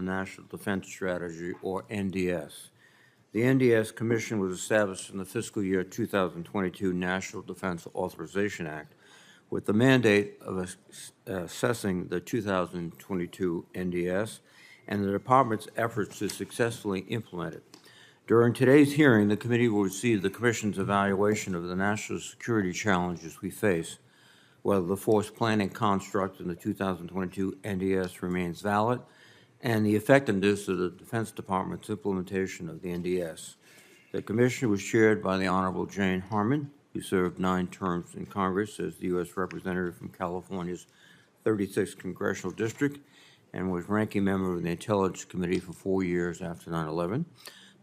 National Defense Strategy, or NDS. The NDS Commission was established in the fiscal year 2022 National Defense Authorization Act with the mandate of assessing the 2022 NDS and the Department's efforts to successfully implement it. During today's hearing, the committee will receive the Commission's evaluation of the national security challenges we face, whether the force planning construct in the 2022 NDS remains valid, and the effectiveness of the Defense Department's implementation of the NDS. The commission was chaired by the Honorable Jane Harmon, who served 9 terms in Congress as the U.S. Representative from California's 36th Congressional District, and was ranking member of the Intelligence Committee for 4 years after 9/11.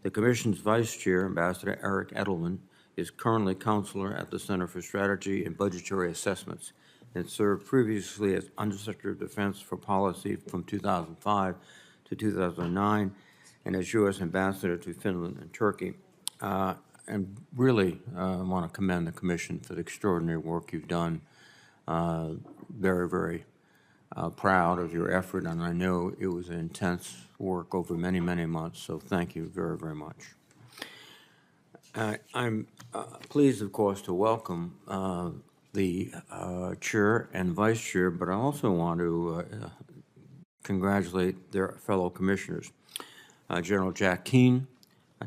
The Commission's Vice Chair, Ambassador Eric Edelman, is currently counselor at the Center for Strategy and Budgetary Assessments and served previously as Undersecretary of Defense for Policy from 2005 to 2009 and as U.S. Ambassador to Finland and Turkey. And really want to commend the Commission for the extraordinary work you've done. Very, very proud of your effort, and I know it was an intense work over many, many months, so thank you very, very much. I'm pleased, of course, to welcome the Chair and Vice Chair, but I also want to congratulate their fellow commissioners, General Jack Keane,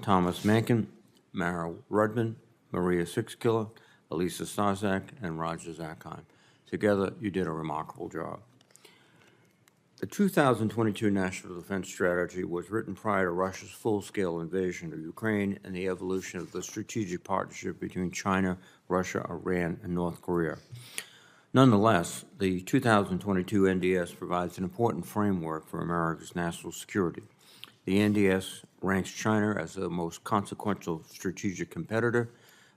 Thomas Mankin, Mara Rudman, Maria Sixkilla, Elisa Starzak, and Roger Zakheim. Together, you did a remarkable job. The 2022 National Defense Strategy was written prior to Russia's full-scale invasion of Ukraine and the evolution of the strategic partnership between China, Russia, Iran, and North Korea. Nonetheless, the 2022 NDS provides an important framework for America's national security. The NDS ranks China as the most consequential strategic competitor,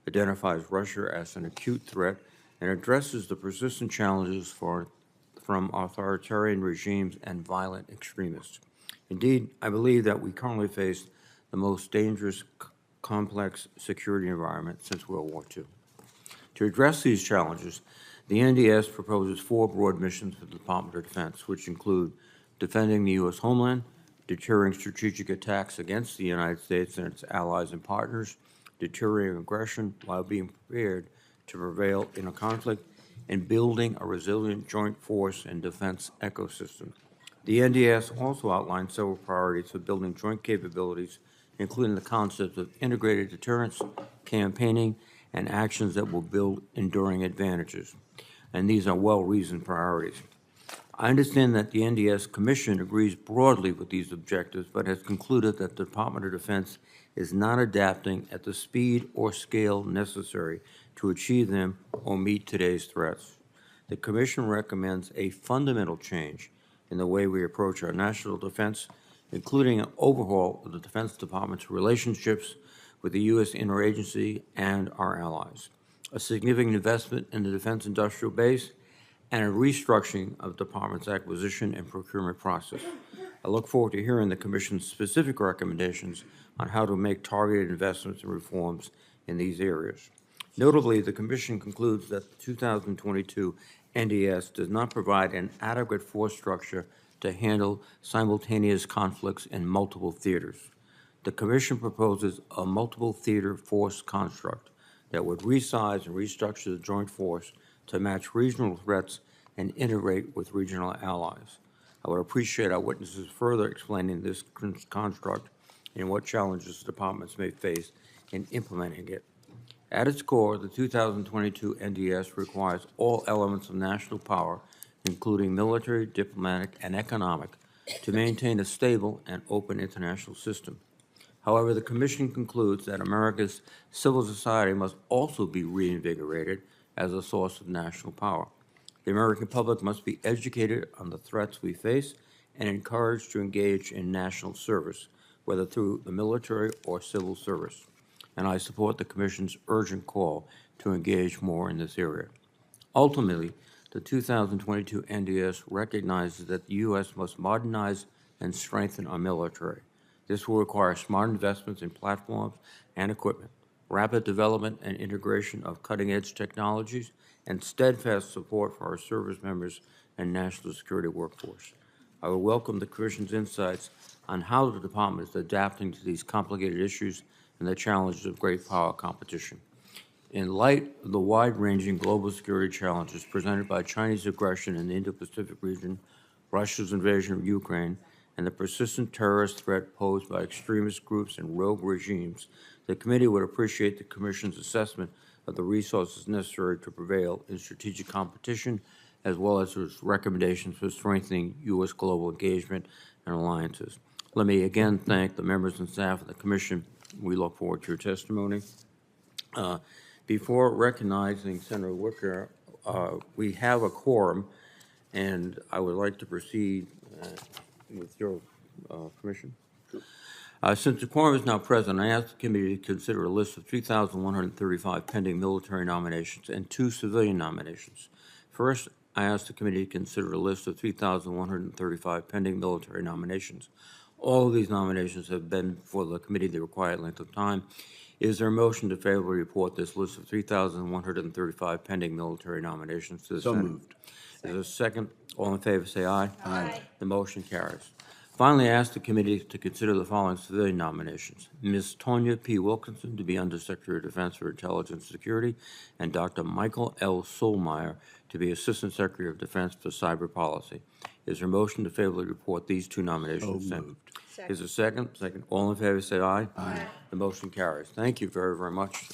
identifies Russia as an acute threat, and addresses the persistent challenges from authoritarian regimes and violent extremists. Indeed, I believe that we currently face the most dangerous, complex security environment since World War II. To address these challenges, the NDS proposes 4 broad missions for the Department of Defense, which include defending the U.S. homeland, deterring strategic attacks against the United States and its allies and partners, deterring aggression while being prepared to prevail in a conflict, and building a resilient joint force and defense ecosystem. The NDS also outlines several priorities for building joint capabilities, including the concept of integrated deterrence, campaigning, and actions that will build enduring advantages. And these are well-reasoned priorities. I understand that the NDS Commission agrees broadly with these objectives, but has concluded that the Department of Defense is not adapting at the speed or scale necessary to achieve them or meet today's threats. The Commission recommends a fundamental change in the way we approach our national defense, including an overhaul of the Defense Department's relationships with the U.S. interagency and our allies, a significant investment in the defense industrial base, and a restructuring of the Department's acquisition and procurement process. I look forward to hearing the Commission's specific recommendations on how to make targeted investments and reforms in these areas. Notably, the Commission concludes that the 2022 NDS does not provide an adequate force structure to handle simultaneous conflicts in multiple theaters. The Commission proposes a multiple theater force construct that would resize and restructure the joint force to match regional threats and integrate with regional allies. I would appreciate our witnesses further explaining this construct and what challenges departments may face in implementing it. At its core, the 2022 NDS requires all elements of national power, including military, diplomatic, and economic, to maintain a stable and open international system. However, the Commission concludes that America's civil society must also be reinvigorated as a source of national power. The American public must be educated on the threats we face and encouraged to engage in national service, whether through the military or civil service. And I support the Commission's urgent call to engage more in this area. Ultimately, the 2022 NDS recognizes that the U.S. must modernize and strengthen our military. This will require smart investments in platforms and equipment, rapid development and integration of cutting-edge technologies, and steadfast support for our service members and national security workforce. I will welcome the Commission's insights on how the department is adapting to these complicated issues and the challenges of great power competition. In light of the wide-ranging global security challenges presented by Chinese aggression in the Indo-Pacific region, Russia's invasion of Ukraine, and the persistent terrorist threat posed by extremist groups and rogue regimes, the committee would appreciate the Commission's assessment of the resources necessary to prevail in strategic competition, as well as its recommendations for strengthening U.S. global engagement and alliances. Let me again thank the members and staff of the Commission. We look forward to your testimony. Before recognizing Senator Wicker, we have a quorum, and I would like to proceed with your permission. Since the quorum is now present, I ask the committee to consider a list of 3,135 pending military nominations and 2 civilian nominations. First, I ask the committee to consider a list of 3,135 pending military nominations. All of these nominations have been for the committee the required length of time. Is there a motion to favorably report this list of 3,135 pending military nominations to the Senate? So moved. Is there a second? All in favor, say aye. Aye. The motion carries. Finally, I ask the committee to consider the following civilian nominations: Ms. Tonya P. Wilkinson to be Undersecretary of Defense for Intelligence Security, and Dr. Michael L. Solmeyer to be Assistant Secretary of Defense for Cyber Policy. Is there a motion to favorably report these 2 nominations? So moved. Is there a second? Second. All in favor, say aye. Aye. The motion carries. Thank you very, very much.